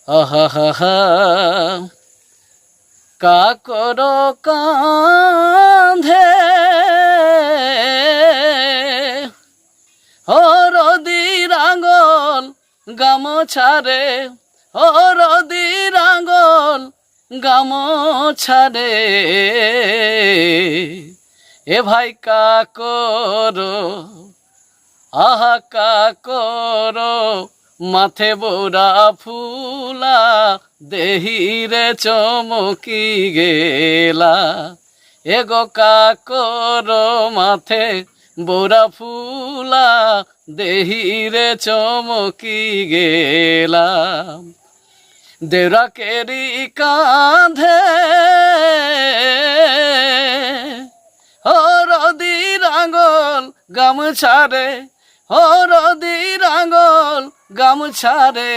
আহা হা হা কাকর কাঁধে হরদির আঙল গামছারে হরদির আঙল গামছারে এ ভাই কাকর আহা কাকর মাথে বোরা ফুলা দেহিরে চমকি গেলা এগো কাকর মাথে বোরা ফুলা দেহিরে চমকি গেলা দেউরা কেরি কাঁধে হরদির আঙল গামছারে হরদির আঙল গামছারে